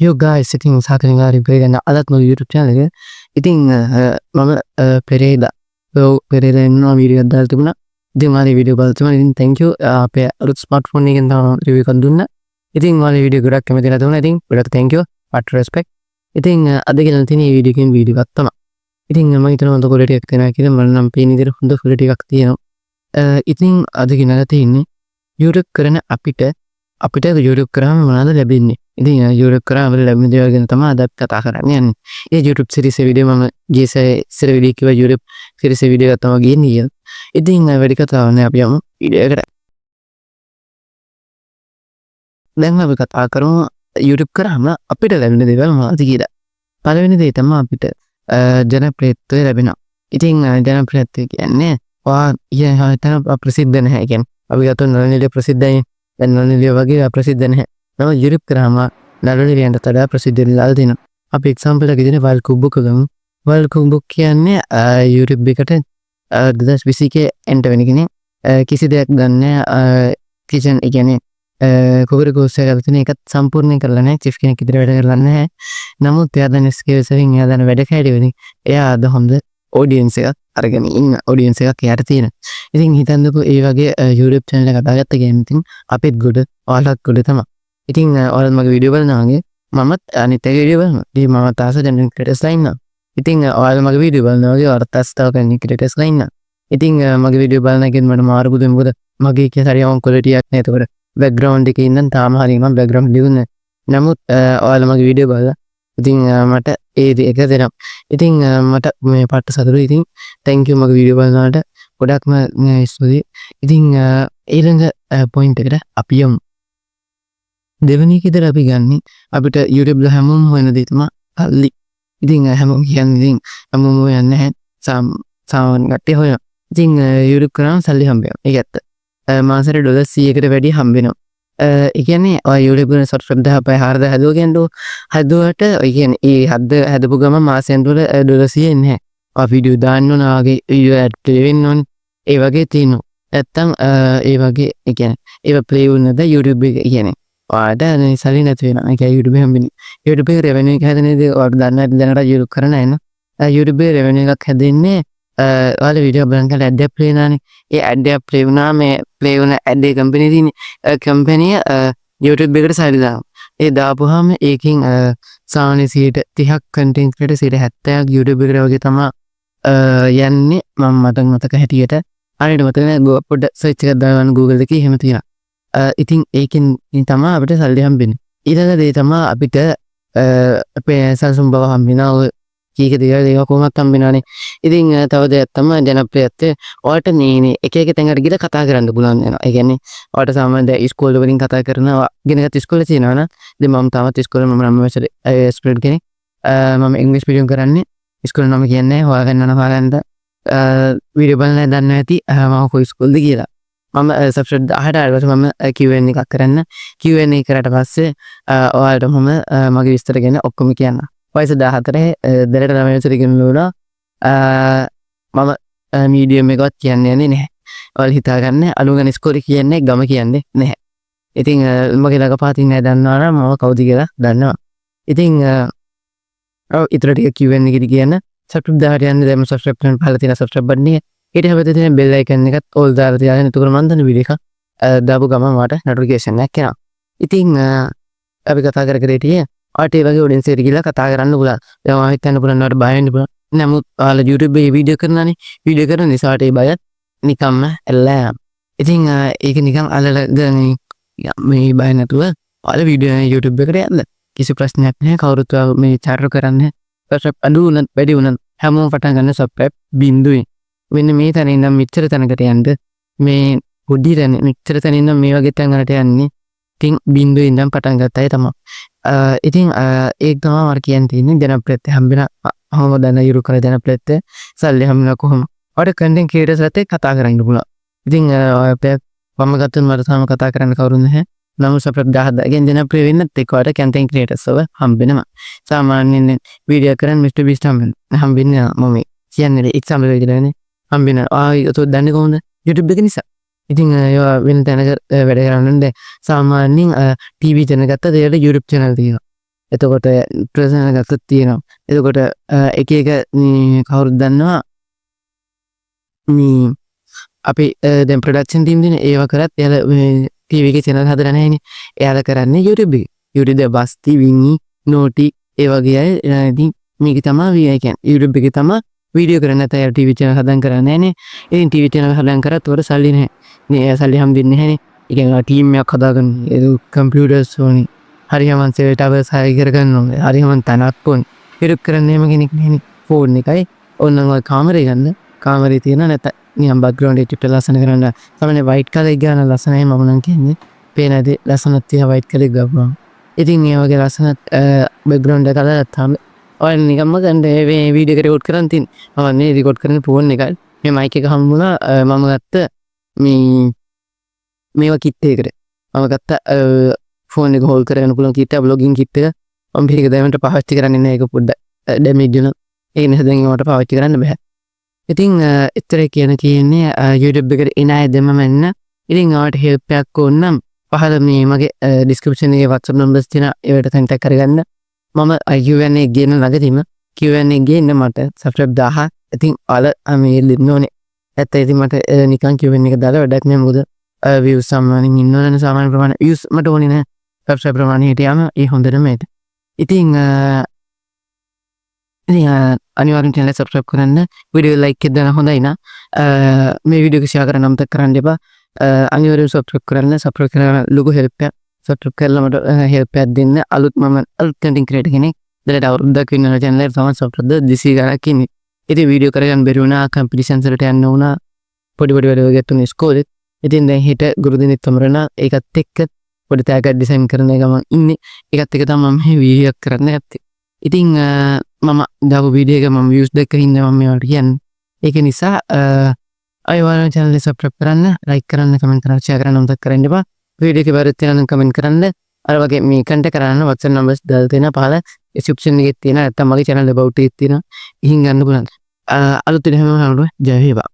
Yo guys, ඉතින් සාකච්ඡා replay ගන්න අදත් මගේ YouTube channel එක. ඉතින් මම පෙරේද පෙරේද ඉන්නවා වීඩියෝ එකක් දාලා තිබුණා. ඉතින් මාගේ වීඩියෝ බලලා තිබුණා. ඉතින් thank you. අපේ අලුත් ස්මාර්ට්ෆෝන් එකෙන් තමයි රිවිව් එකක් දුන්නා. ඉතින් මාගේ වීඩියෝ ගොඩක් කැමතිලා තිබුණා. ඉතින් ගොඩක් thank you. Much respect. ඉතින් අද ගෙනල්ලා තියෙන මේ වීඩියෝ එකෙන් වීඩියෝ එකක් තමයි. ඉතින් මම හිතනවා හොඳ quality එකක් දෙනවා කියලා. මම නම් පේන විදිහට හොඳ quality එකක් තියෙනවා. ඉතින් අද ගෙනල්ලා තියෙන්නේ YouTube කරන අපිට YouTube කරාම මොනවද ලැබෙන්නේ? ඉතින් YouTube කරාම ලැබෙන දේවල් ගැන තමයි අද කතා කරන්න යන්නේ. මේ YouTube series වීඩියෝ මම ඉස්සර වීඩියෝ කිව්වා YouTube series වීඩියෝ එක තමයි ගේන්නේ කියලා. ඉතින් වැඩි කතාවක් නෑ අපි යමු වීඩියෝ එකට. දැන් අපි කතා කරමු YouTube කරාම අපිට ලැබෙන දේවල් මොනවද කියලා. පළවෙනි දේ තමයි අපිට ජනප්‍රියත්වය ලැබෙනවා. ඉතින් ජනප්‍රියත්වය කියන්නේ හිතන ප්‍රසිද්ධ නැහැ කියන්නේ. අපි ගත්තොත් නළනිලිය ප්‍රසිද්ධයි. දැන් නළනිලිය වගේ ප්‍රසිද්ධ නැහැ. නම YouTube කරාම නළනිලියන්ට වඩා ප්‍රසිද්ධ වෙලා තියෙනවා. අපි එක්සැම්පල් එකක් දෙන්න වර්ල්ඩ් කුක් බුක් ගමු. වර්ල්ඩ් කුක් බුක් කියන්නේ YouTube එකට 2021 එන්ටර් වෙන කෙනෙක් කිසි දෙයක් දන්නේ කිචන් ඒ කියන්නේ කුකරි කෝස් එකක් තියෙන එකත් සම්පූර්ණ කරලා නැහැ. චීෆ් කෙනෙක් විතර වැඩ කරලා නැහැ. නමුත් එයා දැන් ස්කිල්ස් වලින් එයා දැන් වැඩ කැඩෙවෙනි. එයා අද හොඳ ඔඩියන්ස් එකක් අරගෙන ඉන්න ඔඩියන්ස් එකක් එයාට තියෙනවා. ඉතින් හිතන්නකෝ ඒ වගේ YouTube channel එකක් හදාගත්ත ගමන් ඉතින් අපිත් ගොඩ ඔයාලත් ගොඩ තමයි. ඉතින් ඔයාලත් මගේ වීඩියෝ බලනවා වගේ මමත් අනිත් එක වීඩියෝ බලනවා. ඉතින් මම තාස දැන් ක්‍රියේටර්ස්ලා ඉන්නවා. ඉතින් ඔයාලා මගේ වීඩියෝ බලනවා වගේ ඔයාලත් තාස තව කෙනෙක් ක්‍රියේටර්ස්ලා ඉන්නවා. ඉතින් මගේ වීඩියෝ බලන එකෙන් මට මාරු බුදුන් මොකද මගේ එක හරියම quality එකක් නෑ. ඒතකොට background එකේ ඉඳන් තාම හරියම background ලියුන්නේ. නමුත් ඔයාලා මගේ වීඩියෝ බලලා ඉතින් මට ඒ එක දෙනවා. ඉතින් මට මේ පාට සතුටුයි. ඉතින් thank you මගේ වීඩියෝ බලනවාට ගොඩක්ම ස්තුතියි. ඉතින් ඊළඟ පොයින්ට් එකට අපි යමු. දෙවෙනි එක විතර අපි ගන්න අපිට YouTube ල හැමෝම හොයන දේ තමයි සල්ලි. ඉතින් හැමෝම කියන්නේ ඉතින් හැමෝම හොයන්නේ නැහැ. සාමාන්‍ය කට්ටිය හොයනවා. ඉතින් YouTube කරාම සල්ලි හම්බ වෙනවා. ඒක ඇත්ත. මාසෙට ඩොලර් 100කට වැඩි හම්බ වෙනවා. ඒ කියන්නේ ඔය YouTube වල subscribe 10,000 හදුවා කියන්නේ හදුවට ඔය කියන්නේ ඒ හදපු ගම මාසෙන් තුල ඩොලර් 100 එන්නේ නැහැ. ඔය වීඩියෝ දාන්න ඕන ආගේ වීඩියෝ ඇඩ් ප්ලේ වෙන්න ඕන. ඒ වගේ තියෙනවා. නැත්තම් ඒ වගේ ඒ කියන්නේ ඒව ප්ලේ වුණාද YouTube එක කියන්නේ ඔයාලට සල්ලි නැති වෙනවා. ඒ කියන්නේ YouTube හම්බෙන්නේ. YouTube එකේ revenue එක හැදෙන්නේ ඔයාලට දන්නා දැනට YouTube කරන අය න. YouTube එකේ revenue එකක් හැදෙන්නේ ඔයාලා වීඩියෝ බලන කල ඇඩ් එක ප්ලේ නානේ. ඒ ඇඩ් එක ප්ලේ වුණා මේ ප්ලේ වුණ ඇඩ් එක කම්පැනි තියෙන්නේ. කම්පැනි YouTube එකට සල්ලි දානවා. ඒ දාපුවාම ඒකෙන් සාමාන්‍ය 30ක් කන්ටෙන්ට් එකට 70ක් YouTube එකට වගේ තමයි යන්නේ. මම මතක හැටියට හරියට මතක නෑ. පොඩ්ඩක් සර්ච් එකක් දාගන්න Google එකේ එහෙම තියෙනවා. ඉතින් ඒකෙන් තමයි අපිට සල්ලි හම්බෙන්නේ. ඊළඟ දේ තමයි අපිට අපේ සල්සුම් බව හම්බෙනවා. කීක දේවල් ඒක කොහොමද හම්බෙනවනේ. ඉතින් තව දෙයක් තමයි ජනප්‍රියත්වය. ඔයාලට මේ එක තැනකට ගිහලා කතා කරන්න පුළුවන් වෙනවා. ඒ කියන්නේ ඔයාලට සාමාන්‍ය ඉස්කෝලේ වලින් කතා කරනවා. ගෙනගත් ඉස්කෝලේ තියෙනවා නම් දැන් මම තාමත් ඉස්කෝලේ මම නම් ස්ටුඩන්ට් කෙනෙක්. මම ඉංග්‍රීසි මීඩියම් කරන්නේ. ඉස්කෝලේ නම කියන්නේ හොයාගන්න වීඩියෝ බලන්න දන්නේ නැති මම කොයි ඉස්කෝලේද කියලා. මම සබ්ස්ක්‍රයිබ් 10ට මම Q&A එකක් කරන්න. Q&A කරාට පස්සේ ඔයාලට මම මගේ විස්තර ගැන ඔක්කොම කියන්න. වයස 14 දැනට 9 වසරේ ගෙනල්ලා මම මීඩියම් එකවත් කියන්නේ නැහැ. ඔයාලා හිතාගන්න අලුගන ඉස්කෝලේ කියන්නේ ගම කියන්නේ නැහැ. ඉතින් මගේ ළඟ පාතින් නෑ දන්නවා නම් මම කවුද කියලා දන්නවා. ඉතින් ඊටර ටික Q&A එකේ කියන්න සබ්ස්ක්‍රයිබ් 10ට යන්න දැන් සබ්ස්ක්‍රයිබ් කරන්න පහළ තියෙන සබ්ස්ක්‍රයිබ් බටන් එක ඊට හැබැයි තියෙන බෙල් අයිකන් එකත් ඕල් දාලා තියාගෙන එතකොට මම දන්න වීඩියෝ එක දාපු ගමන් මට නොටිෆිකේෂන් එකක් එනවා. ඉතින් අපි කතා කර හිටියේ ඔයාලට ඒ වගේ ඔඩියන්ස් එකට ගිහලා කතා කරන්න පුළුවන්. දැන් ඔයා හිතන්න පුළුවන් ඔයාලට බය වෙන්න පුළුවන්. නමුත් ඔයාලා YouTube එකේ වීඩියෝ කරනවානේ. වීඩියෝ කරන නිසාට ඒ බයත් නිකම්ම එල්ලා යනවා. ඉතින් ඒක නිකන් අල්ලලා මේ බය නැතුව ඔයාලා වීඩියෝ YouTube එකට යන්න. කිසි ප්‍රශ්නයක් නැහැ. කවුරුත් මේ චාර්ජ් කරන්නේ. සබ්ස්ක්‍රයිබ් අඩු වුණත් වැඩි වුණත් හැමෝම පටන් ගන්න සබ්ස්ක්‍රයිබ් බින්දුවෙන්. මෙන්න මේ තැන ඉඳන් මෙච්චර තැනකට යන්න මේ පොඩි තැන මෙච්චර තැන ඉඳන් මේ වගේ තැන් වලට යන්නේ. ඉතින් බින්දුවේ ඉඳන් පටන් ගත්ත අය තමයි. ඉතින් ඒක තමයි මම කියන්න තියෙන්නේ ජනප්‍රියත්වය හම්බෙන හැමෝම දන්න YouTube කරන ජනප්‍රියත්වය සල්ලි හම්බෙන කොහොම. ඔයාලට කන්ටෙන්ට් ක්‍රියේටර්ස්ලාත් එක්ක කතා කරන්න පුළුවන්. ඉතින් මම ගත්තොත් මට තාම කතා කරන්න කවුරුත් නැහැ. නමුත් සබ්ස්ක්‍රයිබ් 10,000 ගෙන් ජනප්‍රිය වෙන්නත් එක්ක ඔයාලට කන්ටෙන්ට් ක්‍රියේටර්ස්ව හම්බෙනවා. සාමාන්‍යයෙන් වීඩියෝ කරන් මිස්ටර් බීස්ට් හම්බෙන්නේ මම කියන්නේ එක්සැම්පල් විදිහටනේ හම්බෙනවා. ඔතෝ දන්නේ කොහොමද? YouTube එක නිසා. ඉතින් ඒවා වෙන තැනක වැඩ කරන්නේ සාමාන්‍යයෙන් TV channel ගත්තා දෙයට YouTube channel තියෙනවා. එතකොට ප්‍රසන ගතත් තියෙනවා. එතකොට එක එක කවුරුත් දන්නවා අපි දැන් ප්‍රොඩක්ෂන් ටීම් දෙන ඒව කරත් එයාලා TV එකේ channel හදලා නැහැනේ. එයාලා කරන්නේ YouTube එකේ. YouTube එක බස්ති වින්නි නෝටි ඒ වගේ අය ඉතින් මේක තමයි VI කියන්නේ. YouTube එකේ තමයි වීඩියෝ කරන්නේ නැත්නම් එයාලා TV channel හදන් කරන්නේ නැහැනේ. ඉතින් TV channel හදන් කරත් උඩ සල්ලි නැහැ. මේ එයා සල්ලි හම්බෙන්නේ නැහැනේ. ඒ කියන්නේ ටීම් එකක් හදාගන්න ඒ කම්පියුටර්ස් ඕනේ. හරියම සර්වර්ස් හරි කරගන්න ඕනේ. හරියම තනක් ඕනේ. YouTube කරන්නේ එහෙම කෙනෙක් නැහැනේ. ෆෝන් එකයි ඕනනම් ඔය කාමරේ ගන්න. කාමරේ තියෙන නැත්නම් නිකන් බෑග්ග්‍රවුන්ඩ් එකට ලස්සන කරන්න තමයි වයිට් කලර් එක ගන්න ලස්සනයි මම නම් කියන්නේ. පේන දේ ලස්සනක් තියෙන වයිට් කලර් එක ගන්නවා. ඉතින් ඒ වගේ ලස්සනක් බෑග්ග්‍රවුන්ඩ් එක දාලා තමයි ඔය නිකම්ම ගන්න මේ වීඩියෝ එක රෙකෝඩ් කරන් තින්. මම මේ රෙකෝඩ් කරන ෆෝන් එකයි. මේ මයික් එක හම්බුණා මම ගත්ත මේවා කිට් එකකට. මම ගත්ත ෆෝන් එක හෝල්ඩ් කරගෙන පුළුවන් කිට් එක බ්ලොගින් කිට් එක. මම මේක දැනට පාවිච්චි කරන්නේ නැහැ. ඒක පොඩ්ඩක් ඩැමේජ් වෙනවා. ඒ නිසා දැන් මට පාවිච්චි කරන්න බෑ. ඉතින් එච්චර කියන්නේ YouTube එකට එන අය දෙමම එන්න. ඉතින් ඔයාලට help එකක් ඕන නම් පහල මේ මගේ description එකේ WhatsApp numbers තියෙනවා. ඒවට contact කරගන්න. මම Q&A ගේන ළඟදීම Q&A ගේන්න මට subscribe 1000. ඉතින් ඔයාලා මේ දෙන්න ඕනේ. ඇත්ත ඉතින් මට නිකන් Q&A එක දාලා වැඩක් නෑ. මොකද views සාමාන්‍යයෙන් ඉන්නවනේ සාමාන්‍ය ප්‍රමාණය views මට ඕනේ නෑ. subscribe ප්‍රමාණය හිටියාම ඒ හොඳටම ඒක. ඉතින් අනිවාර්යෙන් channel subscribe කරන්න video like එක දාන්න හොඳයි නා මේ video එක share කරන්න අමතක කරන්න එපා අනිවාර්යෙන් subscribe කරන්න subscribe කරන ලොකු help එකක් subscribe කරලා මට help එකක් දෙන්න අලුත් content creator කෙනෙක් දැන් අවුරුද්දක් වෙන channel එක තමයි subscribe දෙසී ගණක් ඉන්නේ ඉතින් video කරගන්න බැරි වුණා competitions වලට යන්න වුණා පොඩි වැඩ වගේ තුනේ ඉස්කෝලේ ඉතින් දැන් හිට ගුරු දිනෙත් තමරන ඒකත් එක්ක පොඩි tag එකක් design කරන එක මම ඉන්නේ ඒකත් එක්ක තමයි මම මේ video එක කරන්න යත්තේ ඉතින් මම දාපු වීඩියෝ එක මම views දෙක ඉන්නේ මම මේවට කියන්නේ. ඒක නිසා අය ඔයාලා channel එක subscribe කරන්න, like කරන්න, comment කරන්න, share කරන්න අමතක කරන්න එපා. වීඩියෝ එකේ වැරද්ද තියෙනවා නම් comment කරන්න. අර වගේ මේ contact කරන්න WhatsApp numbers දාලා තියෙනවා පහල description එකේ තියෙනවා. නැත්නම් මගේ channel එක about එකේ තියෙනවා. ඉහින් ගන්න පුළුවන්. අලුත් වෙන හැමෝම ජය වේවා.